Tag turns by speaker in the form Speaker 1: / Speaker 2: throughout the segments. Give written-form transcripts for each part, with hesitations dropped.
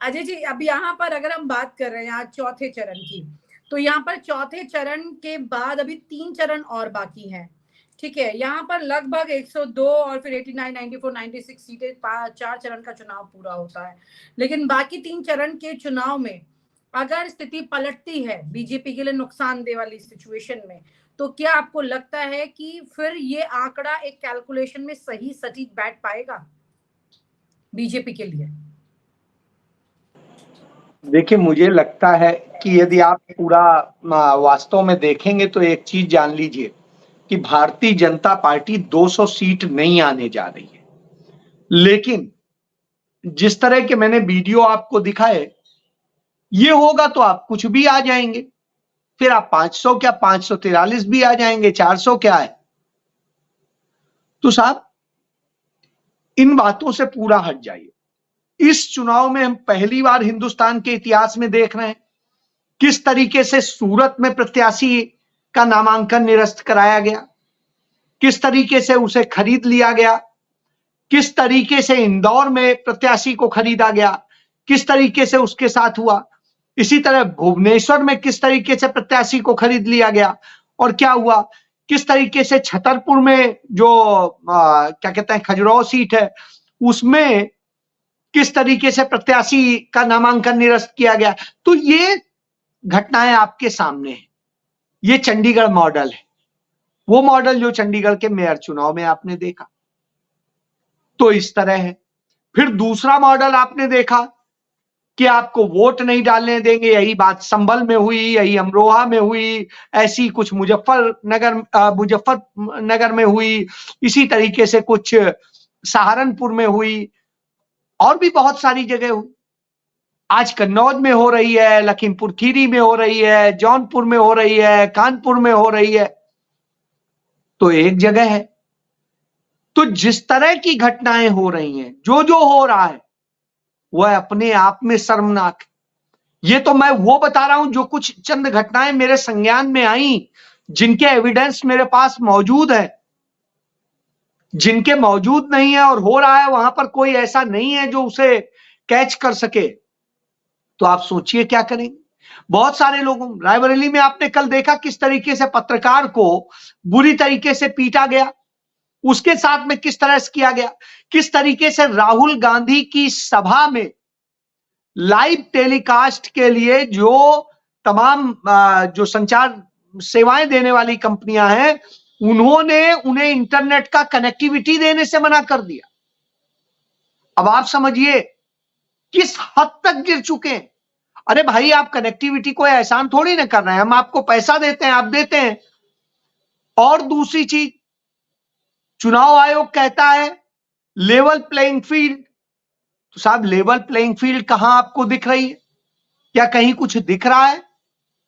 Speaker 1: अजय जी, अब यहाँ पर अगर हम बात कर रहे हैं आज चौथे चरण की, तो यहाँ पर चौथे चरण के बाद अभी 3 चरण और बाकी हैं। ठीक है, यहाँ पर लगभग 102 और फिर 89, 94, 96 सीटें 4 चरण का चुनाव पूरा होता है। लेकिन बाकी 3 चरण के चुनाव में अगर स्थिति पलटती है बीजेपी के लिए नुकसानदेह वाली सिचुएशन में, तो क्या आपको लगता है कि फिर ये आंकड़ा एक कैलकुलेशन में सही सटीक बैठ पाएगा बीजेपी के लिए?
Speaker 2: देखिए, मुझे लगता है कि यदि आप पूरा वास्तव में देखेंगे तो एक चीज जान लीजिए कि भारतीय जनता पार्टी 200 सीट नहीं आने जा रही है। लेकिन जिस तरह के मैंने वीडियो आपको दिखाए, ये होगा तो आप कुछ भी आ जाएंगे, फिर आप 500 क्या 543 भी आ जाएंगे, 400 क्या है। तो साहब, इन बातों से पूरा हट जाइए। इस चुनाव में हम पहली बार हिंदुस्तान के इतिहास में देख रहे हैं किस तरीके से सूरत में प्रत्याशी का नामांकन निरस्त कराया गया, किस तरीके से उसे खरीद लिया गया, किस तरीके से इंदौर में प्रत्याशी को खरीदा गया, किस तरीके से उसके साथ हुआ। इसी तरह भुवनेश्वर में किस तरीके से प्रत्याशी को खरीद लिया गया और क्या हुआ, किस तरीके से छतरपुर में जो क्या कहते हैं खजुराहो सीट है, उसमें किस तरीके से प्रत्याशी का नामांकन निरस्त किया गया। तो ये घटनाएं आपके सामने हैं। ये चंडीगढ़ मॉडल है, वो मॉडल जो चंडीगढ़ के मेयर चुनाव में आपने देखा। तो इस तरह है। फिर दूसरा मॉडल आपने देखा कि आपको वोट नहीं डालने देंगे। यही बात संभल में हुई, यही अमरोहा में हुई, ऐसी कुछ मुजफ्फरनगर में हुई, इसी तरीके से कुछ सहारनपुर में हुई और भी बहुत सारी जगह हुई। आज कन्नौज में हो रही है, लखीमपुर खीरी में हो रही है, जौनपुर में हो रही है, कानपुर में हो रही है। तो एक जगह है। तो जिस तरह की घटनाएं हो रही हैं, जो जो हो रहा है, वह अपने आप में शर्मनाक है। ये तो मैं वो बता रहा हूं जो कुछ चंद घटनाएं मेरे संज्ञान में आई, जिनके एविडेंस मेरे पास मौजूद है। जिनके मौजूद नहीं है और हो रहा है, वहां पर कोई ऐसा नहीं है जो उसे कैच कर सके। तो आप सोचिए क्या करेंगे। बहुत सारे लोगों, रायबरेली में आपने कल देखा किस तरीके से पत्रकार को बुरी तरीके से पीटा गया, उसके साथ में किस तरह से किया गया, किस तरीके से राहुल गांधी की सभा में लाइव टेलीकास्ट के लिए जो तमाम जो संचार सेवाएं देने वाली कंपनियां हैं, उन्होंने उन्हें इंटरनेट का कनेक्टिविटी देने से मना कर दिया। अब आप समझिए किस हद तक गिर चुके हैं। अरे भाई, आप कनेक्टिविटी को एहसान थोड़ी ना कर रहे हैं, हम आपको पैसा देते हैं, आप देते हैं। और दूसरी चीज, चुनाव आयोग कहता है लेवल प्लेइंग फील्ड। तो साहब, लेवल प्लेइंग फील्ड कहां आपको दिख रही है? क्या कहीं कुछ दिख रहा है?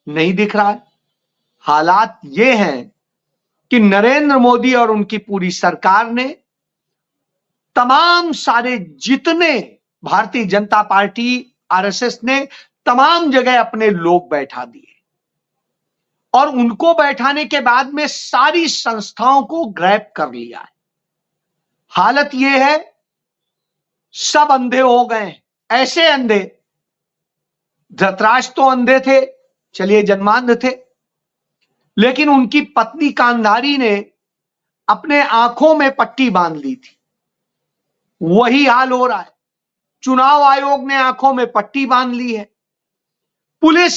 Speaker 2: नहीं दिख रहा है। हालात ये हैं कि नरेंद्र मोदी और उनकी पूरी सरकार ने तमाम सारे जितने भारतीय जनता पार्टी, आरएसएस ने तमाम जगह अपने लोग बैठा दिए और उनको बैठाने के बाद में सारी संस्थाओं को ग्रैब कर लिया है। हालत यह है, सब अंधे हो गए। ऐसे अंधे, धृतराष्ट्र तो अंधे थे, चलिए जन्मांध थे, लेकिन उनकी पत्नी गांधारी ने अपने आंखों में पट्टी बांध ली थी। वही हाल हो रहा है। चुनाव आयोग ने आंखों में पट्टी बांध ली है। पुलिस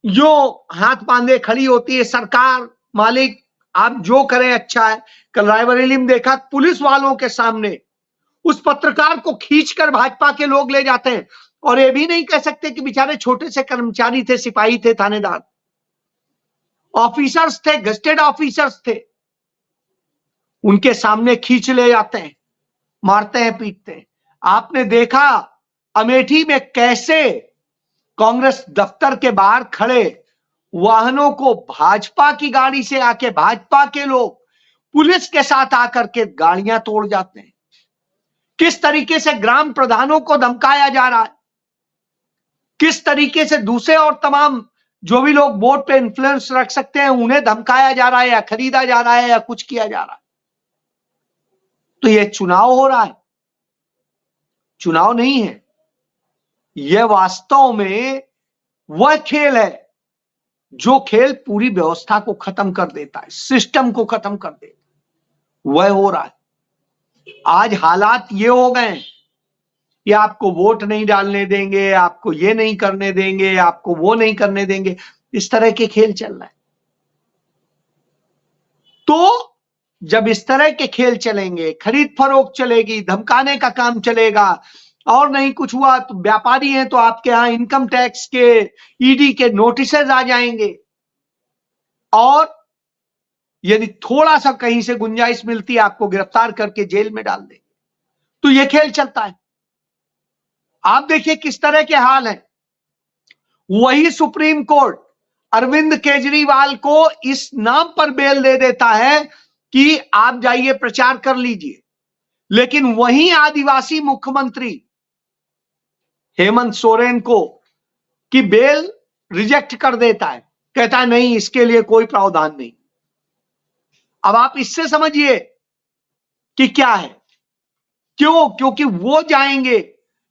Speaker 2: जो हाथ बांधे खड़ी होती है, सरकार, मालिक, आप जो करें अच्छा है। कल रायबरेली में देखा, पुलिस वालों के सामने उस पत्रकार को खींचकर भाजपा के लोग ले जाते हैं और ये भी नहीं कह सकते कि बेचारे छोटे से कर्मचारी थे, सिपाही थे, थानेदार, ऑफिसर्स थे, गस्टेड ऑफिसर्स थे। उनके सामने खींच ले जाते हैं, मारते हैं, पीटते हैं। आपने देखा अमेठी में कैसे कांग्रेस दफ्तर के बाहर खड़े वाहनों को भाजपा की गाड़ी से आके भाजपा के लोग पुलिस के साथ आकर के गाड़ियां तोड़ जाते हैं। किस तरीके से ग्राम प्रधानों को धमकाया जा रहा है, किस तरीके से दूसरे और तमाम जो भी लोग वोट पे इन्फ्लुएंस रख सकते हैं उन्हें धमकाया जा रहा है या खरीदा जा रहा है या कुछ किया जा रहा है। तो यह चुनाव हो रहा है, चुनाव नहीं है। यह वास्तव में वह खेल है जो खेल पूरी व्यवस्था को खत्म कर देता है, सिस्टम को खत्म कर देता है, वह हो रहा है। आज हालात ये हो गए कि आपको वोट नहीं डालने देंगे, आपको ये नहीं करने देंगे, आपको वो नहीं करने देंगे, इस तरह के खेल चल रहा है। तो जब इस तरह के खेल चलेंगे, खरीद फरोख्त चलेगी, धमकाने का काम चलेगा, और नहीं कुछ हुआ तो व्यापारी हैं तो आपके यहां इनकम टैक्स के, ईडी के नोटिसेज आ जाएंगे, और यदि थोड़ा सा कहीं से गुंजाइश मिलती है आपको गिरफ्तार करके जेल में डाल देंगे। तो यह खेल चलता है। आप देखिए किस तरह के हाल हैं। वही सुप्रीम कोर्ट अरविंद केजरीवाल को इस नाम पर बेल दे देता है कि आप जाइए प्रचार कर लीजिए, लेकिन वही आदिवासी मुख्यमंत्री हेमंत सोरेन को की बेल रिजेक्ट कर देता है, कहता है नहीं, इसके लिए कोई प्रावधान नहीं। अब आप इससे समझिए कि क्या है। क्यों? क्योंकि वो जाएंगे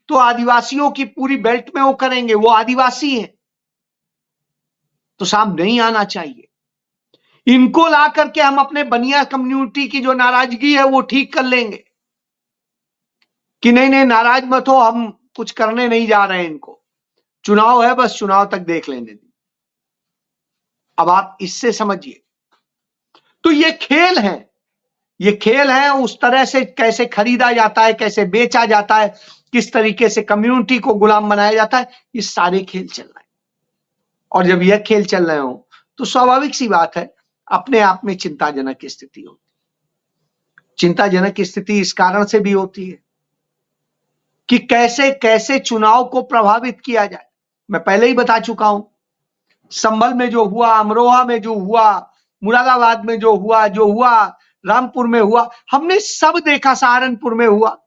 Speaker 2: तो आदिवासियों की पूरी बेल्ट में वो करेंगे, वो आदिवासी हैं, तो साहब नहीं आना चाहिए। इनको ला करके हम अपने बनिया कम्युनिटी की जो नाराजगी है वो ठीक कर लेंगे कि नहीं नहीं नाराज मत हो, हम कुछ करने नहीं जा रहे हैं, इनको चुनाव है, बस चुनाव तक देख लेने दी। अब आप इससे समझिए। तो ये खेल है, ये खेल है। उस तरह से कैसे खरीदा जाता है, कैसे बेचा जाता है, किस तरीके से कम्युनिटी को गुलाम बनाया जाता है, ये सारे खेल चल रहे हैं। और जब यह खेल चल रहे हो तो स्वाभाविक सी बात है, अपने आप में चिंताजनक स्थिति होती। चिंताजनक स्थिति इस कारण से भी होती है कि कैसे कैसे चुनाव को प्रभावित किया जाए। मैं पहले ही बता चुका हूं, संभल में जो हुआ, अमरोहा में जो हुआ, मुरादाबाद में जो हुआ, रामपुर में हुआ, हमने सब देखा, सहारनपुर में हुआ,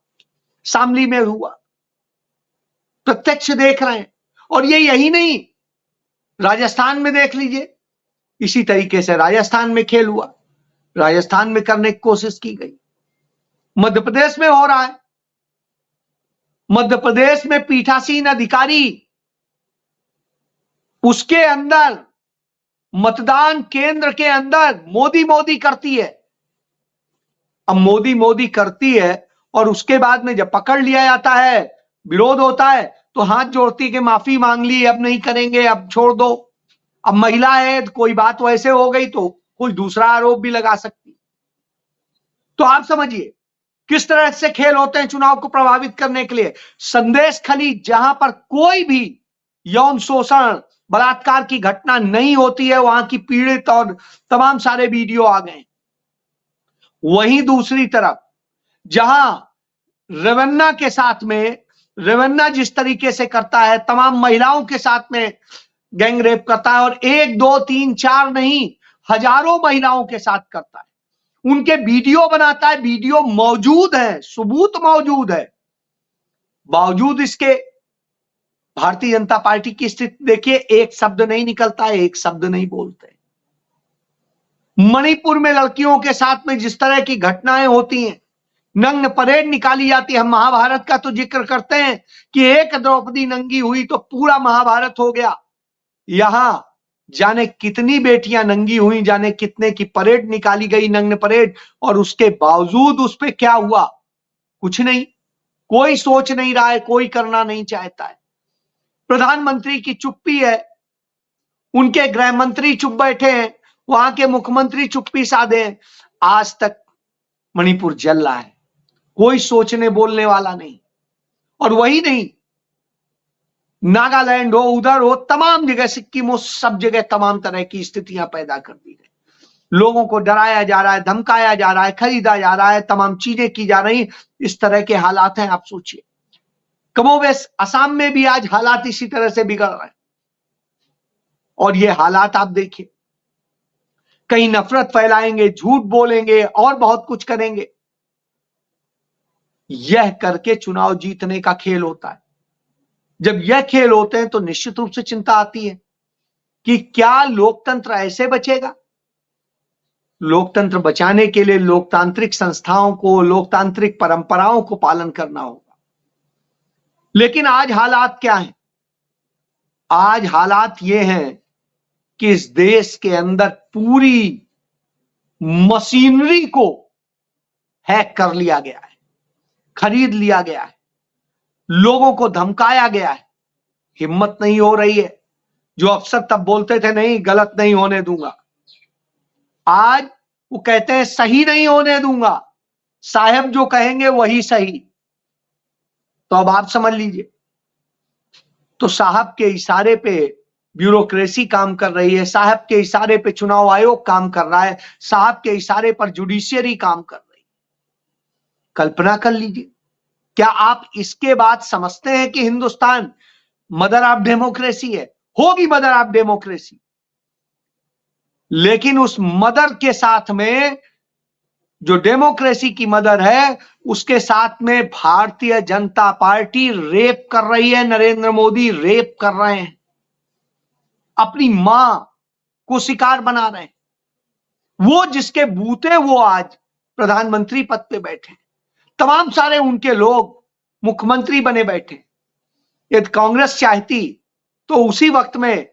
Speaker 2: शामली में हुआ, प्रत्यक्ष देख रहे हैं। और ये यही नहीं, राजस्थान में देख लीजिए, इसी तरीके से राजस्थान में खेल हुआ, राजस्थान में करने की कोशिश की गई। मध्य प्रदेश में हो रहा है। मध्य प्रदेश में पीठासीन अधिकारी उसके अंदर मतदान केंद्र के अंदर मोदी मोदी करती है। अब मोदी मोदी करती है और उसके बाद में जब पकड़ लिया जाता है, विरोध होता है, तो हाथ जोड़ती के माफी मांग ली, अब नहीं करेंगे, अब छोड़ दो। अब महिला है, कोई बात वैसे हो गई तो कोई दूसरा आरोप भी लगा सकती। तो आप समझिए किस तरह से खेल होते हैं चुनाव को प्रभावित करने के लिए। संदेश खली, जहां पर कोई भी यौन शोषण, बलात्कार की घटना नहीं होती है, वहां की पीड़ित और तमाम सारे वीडियो आ गए। वहीं दूसरी तरफ जहां रेवन्ना के साथ में, रेवन्ना जिस तरीके से करता है, तमाम महिलाओं के साथ में गैंग रेप करता है, और 1 2 3 4 नहीं, हजारों महिलाओं के साथ करता है, उनके वीडियो बनाता है, वीडियो मौजूद है, सबूत मौजूद है। बावजूद इसके भारतीय जनता पार्टी की स्थिति देखिए, एक शब्द नहीं निकलता है, एक शब्द नहीं बोलते। मणिपुर में लड़कियों के साथ में जिस तरह की घटनाएं होती हैं, नग्न परेड निकाली जाती है। हम महाभारत का तो जिक्र करते हैं कि एक द्रौपदी नंगी हुई तो पूरा महाभारत हो गया। यहां जाने कितनी बेटियां नंगी हुई, जाने कितने की परेड निकाली गई, नग्न परेड, और उसके बावजूद उस पे क्या हुआ? कुछ नहीं। कोई सोच नहीं रहा है, कोई करना नहीं चाहता है। प्रधानमंत्री की चुप्पी है, उनके गृह मंत्री चुप बैठे हैं, वहां के मुख्यमंत्री चुप्पी साधे हैं। आज तक मणिपुर जल रहा है, कोई सोचने बोलने वाला नहीं। और वही नहीं, नागालैंड हो, उधर हो, तमाम जगह, सिक्किम हो, सब जगह तमाम तरह की स्थितियां पैदा कर दी गई। लोगों को डराया जा रहा है, धमकाया जा रहा है, खरीदा जा रहा है, तमाम चीजें की जा रही। इस तरह के हालात हैं। आप सोचिए, कमोबेश असम में भी आज हालात इसी तरह से बिगड़ रहे हैं। और ये हालात आप देखिए, कहीं नफरत फैलाएंगे, झूठ बोलेंगे और बहुत कुछ करेंगे। यह करके चुनाव जीतने का खेल होता है। जब यह खेल होते हैं तो निश्चित रूप से चिंता आती है कि क्या लोकतंत्र ऐसे बचेगा? लोकतंत्र बचाने के लिए लोकतांत्रिक संस्थाओं को, लोकतांत्रिक परंपराओं को पालन करना होगा। लेकिन आज हालात क्या हैं? आज हालात ये हैं कि इस देश के अंदर पूरी मशीनरी को हैक कर लिया गया है, खरीद लिया गया है, लोगों को धमकाया गया है। हिम्मत नहीं हो रही है। जो अफसर तब बोलते थे नहीं गलत नहीं होने दूंगा, आज वो कहते हैं सही नहीं होने दूंगा, साहब जो कहेंगे वही सही। तो अब आप समझ लीजिए, तो साहब के इशारे पे ब्यूरोक्रेसी काम कर रही है, साहब के इशारे पे चुनाव आयोग काम कर रहा है, साहब के इशारे पर जुडिशियरी काम कर रही है। कल्पना कर लीजिए, क्या आप इसके बाद समझते हैं कि हिंदुस्तान मदर ऑफ डेमोक्रेसी है? होगी मदर ऑफ डेमोक्रेसी, लेकिन उस मदर के साथ में जो डेमोक्रेसी की मदर है उसके साथ में भारतीय जनता पार्टी रेप कर रही है। नरेंद्र मोदी रेप कर रहे हैं, अपनी मां को शिकार बना रहे हैं। वो जिसके बूते वो आज प्रधानमंत्री पद पे बैठे, तमाम सारे उनके लोग मुख्यमंत्री बने बैठे। यदि कांग्रेस चाहती तो उसी वक्त में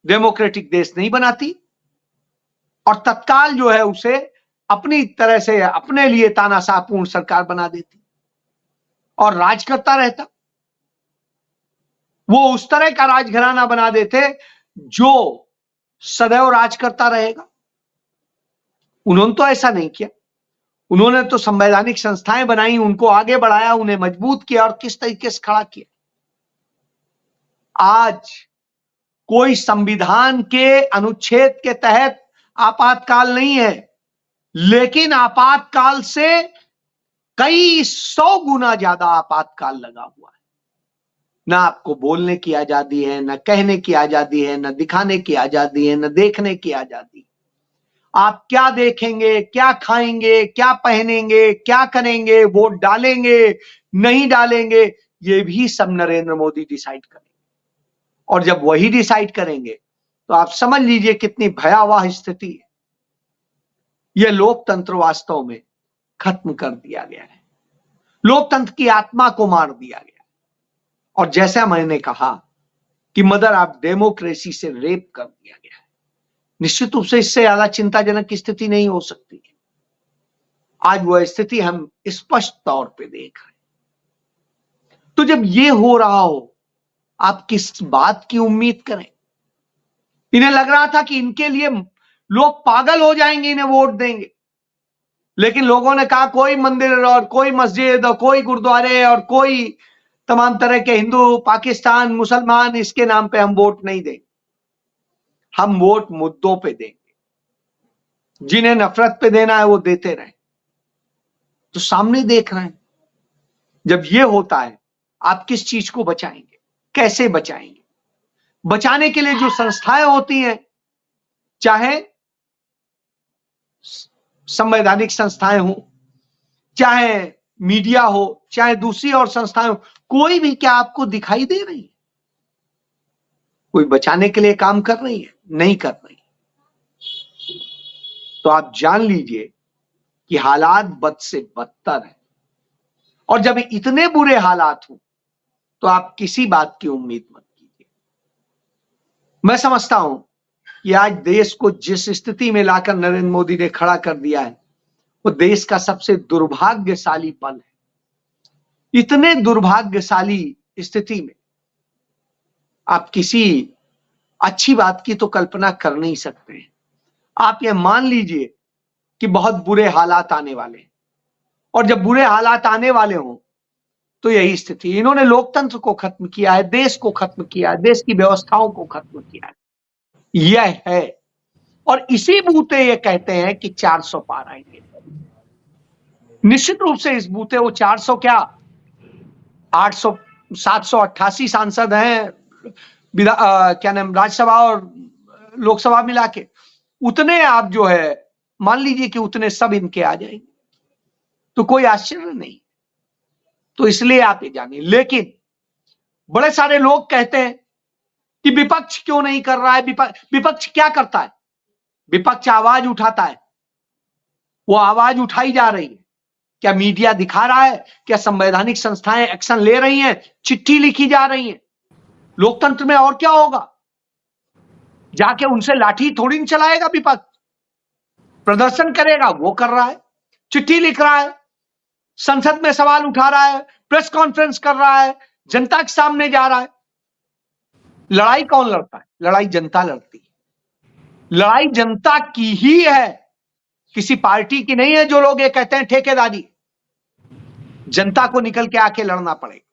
Speaker 2: डेमोक्रेटिक देश नहीं बनाती और तत्काल जो है उसे अपनी तरह से अपने लिए तानाशाहपूर्ण सरकार बना देती और राज करता रहता। वो उस तरह का राजघराना बना देते जो सदैव राज करता रहेगा। उन्होंने तो ऐसा नहीं किया। उन्होंने तो संवैधानिक संस्थाएं बनाई, उनको आगे बढ़ाया, उन्हें मजबूत किया और किस तरीके से खड़ा किया। आज कोई संविधान के अनुच्छेद के तहत आपातकाल नहीं है, लेकिन आपातकाल से कई 100 गुना ज्यादा आपातकाल लगा हुआ है। ना आपको बोलने की आजादी है, ना कहने की आजादी है, ना दिखाने की आजादी है, ना देखने की आजादी। आप क्या देखेंगे, क्या खाएंगे, क्या पहनेंगे, क्या करेंगे, वोट डालेंगे नहीं डालेंगे, ये भी सब नरेंद्र मोदी डिसाइड करेंगे। और जब वही डिसाइड करेंगे तो आप समझ लीजिए कितनी भयावह स्थिति है। यह लोकतंत्र वास्तव में खत्म कर दिया गया है, लोकतंत्र की आत्मा को मार दिया गया। और जैसा मैंने कहा कि मदर ऑफ डेमोक्रेसी से रेप कर दिया गया है। निश्चित रूप से इससे ज्यादा चिंताजनक स्थिति नहीं हो सकती। आज वह स्थिति हम स्पष्ट तौर पे देख रहे हैं। तो जब ये हो रहा हो, आप किस बात की उम्मीद करें? इन्हें लग रहा था कि इनके लिए लोग पागल हो जाएंगे, इन्हें वोट देंगे, लेकिन लोगों ने कहा कोई मंदिर और कोई मस्जिद और कोई गुरुद्वारे और कोई तमाम तरह के हिंदू, पाकिस्तान, मुसलमान, इसके नाम पे हम वोट नहीं देंगे। हम वोट मुद्दों पे देंगे, जिन्हें नफरत पे देना है वो देते रहे। तो सामने देख रहे हैं, जब ये होता है आप किस चीज को बचाएंगे, कैसे बचाएंगे? बचाने के लिए जो संस्थाएं होती हैं, चाहे संवैधानिक संस्थाएं हो, चाहे मीडिया हो, चाहे दूसरी और संस्थाएं हो, कोई भी क्या आपको दिखाई दे रही है? कोई बचाने के लिए काम कर रही है? नहीं कर रही। तो आप जान लीजिए कि हालात बद से बदतर है। और जब इतने बुरे हालात हो तो आप किसी बात की उम्मीद मत कीजिए। मैं समझता हूं कि आज देश को जिस स्थिति में लाकर नरेंद्र मोदी ने खड़ा कर दिया है, वो देश का सबसे दुर्भाग्यशाली पल है। इतने दुर्भाग्यशाली स्थिति में आप किसी अच्छी बात की तो कल्पना कर नहीं सकते हैं। आप ये मान लीजिए कि बहुत बुरे हालात आने वाले हैं, और जब बुरे हालात आने वाले हों तो यही स्थिति। इन्होंने लोकतंत्र को खत्म किया है, देश को खत्म किया है, देश की व्यवस्थाओं को खत्म किया है। यह है, और इसी बूते ये कहते हैं कि 400 पार आएंगे। निश्चित रूप से इस बूते वो 400 क्या 800 788 सांसद हैं, क्या नाम, राज्यसभा और लोकसभा मिला के, उतने आप जो है मान लीजिए कि उतने सब इनके आ जाएंगे, तो कोई आश्चर्य नहीं। तो इसलिए आप ये जानिए। लेकिन बड़े सारे लोग कहते हैं कि विपक्ष क्यों नहीं कर रहा है। विपक्ष क्या करता है? विपक्ष आवाज उठाता है, वो आवाज उठाई जा रही है, क्या मीडिया दिखा रहा है? क्या संवैधानिक संस्थाएं एक्शन ले रही हैं? चिट्ठी लिखी जा रही है? लोकतंत्र में और क्या होगा? जाके उनसे लाठी थोड़ी नहीं चलाएगा विपक्ष, प्रदर्शन करेगा, वो कर रहा है, चिट्ठी लिख रहा है, संसद में सवाल उठा रहा है, प्रेस कॉन्फ्रेंस कर रहा है, जनता के सामने जा रहा है। लड़ाई कौन लड़ता है? लड़ाई जनता लड़ती है। लड़ाई जनता की ही है, किसी पार्टी की नहीं है। जो लोग ये कहते हैं ठेकेदारी, जनता को निकल के आके लड़ना पड़ेगा।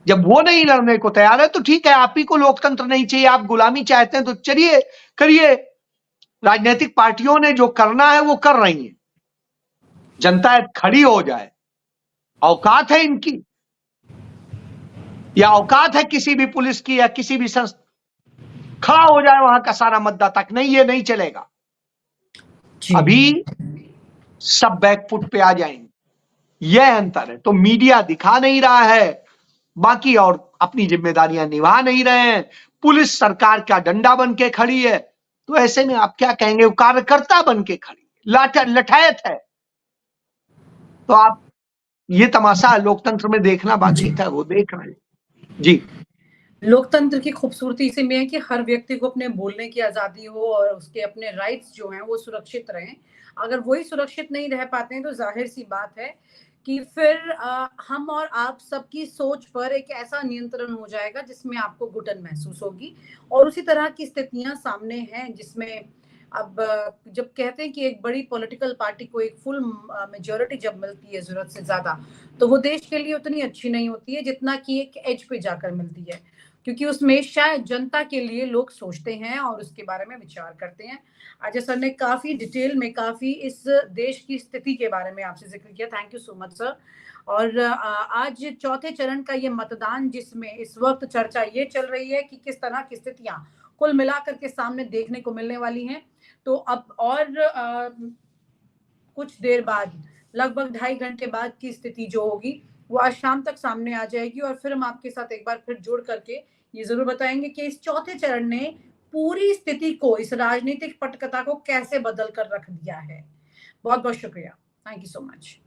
Speaker 2: जब वो नहीं लड़ने को तैयार है तो ठीक है, आप ही को लोकतंत्र नहीं चाहिए, आप गुलामी चाहते हैं तो चलिए करिए। राजनीतिक पार्टियों ने जो करना है वो कर रही है, जनता खड़ी हो जाए, औकात है इनकी, या औकात है किसी भी पुलिस की या किसी भी संस्था, खड़ा हो जाए वहां का सारा मतदाता। नहीं, ये नहीं चलेगा। अभी सब बैकफुट पे आ जाएंगे, यह अंतर है। तो मीडिया दिखा नहीं रहा है, बाकी और अपनी जिम्मेदारियां निभा नहीं रहे हैं। पुलिस सरकार का डंडा बन के खड़ी है, तो ऐसे में आप क्या कहेंगे? वो कार्यकर्ता बन के खड़ी, लठायत है। तो आप ये तमाशा लोकतंत्र में देखना बाकी था, वो देख रहे हैं। जी,
Speaker 1: लोकतंत्र की खूबसूरती इसी में है कि हर व्यक्ति को अपने बोलने की आजादी हो और उसके अपने राइट्स जो हैं वो सुरक्षित रहें। अगर वही सुरक्षित नहीं रह पाते हैं तो जाहिर सी बात है कि फिर हम और आप सबकी सोच पर एक ऐसा नियंत्रण हो जाएगा जिसमें आपको घुटन महसूस होगी। और उसी तरह की स्थितियां सामने हैं जिसमें अब जब कहते हैं कि एक बड़ी पॉलिटिकल पार्टी को एक फुल मेजॉरिटी जब मिलती है जरूरत से ज्यादा, तो वो देश के लिए उतनी अच्छी नहीं होती है जितना कि एक एज पे जाकर मिलती है, क्योंकि उसमें शायद जनता के लिए लोग सोचते हैं और उसके बारे में विचार करते हैं। अजय सर ने काफी डिटेल में काफी इस देश की स्थिति के बारे में आपसे जिक्र किया, thank you so much sir. और आज चौथे चरण का ये मतदान जिसमें इस वक्त चर्चा ये चल रही है कि किस तरह की स्थितियां कुल मिलाकर के सामने देखने को मिलने वाली हैं। तो अब और कुछ देर बाद, लगभग 2.5 घंटे बाद की स्थिति जो होगी वो आज शाम तक सामने आ जाएगी और फिर हम आपके साथ एक बार फिर जुड़ करके ये जरूर बताएंगे कि इस चौथे चरण ने पूरी स्थिति को, इस राजनीतिक पटकथा को कैसे बदल कर रख दिया है। बहुत बहुत शुक्रिया, थैंक यू सो मच।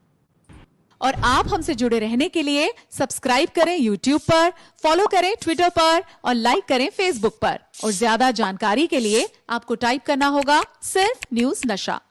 Speaker 3: और आप हमसे जुड़े रहने के लिए सब्सक्राइब करें YouTube पर, फॉलो करें Twitter पर और लाइक करें Facebook पर। और ज्यादा जानकारी के लिए आपको टाइप करना होगा सिर्फ न्यूज नशा।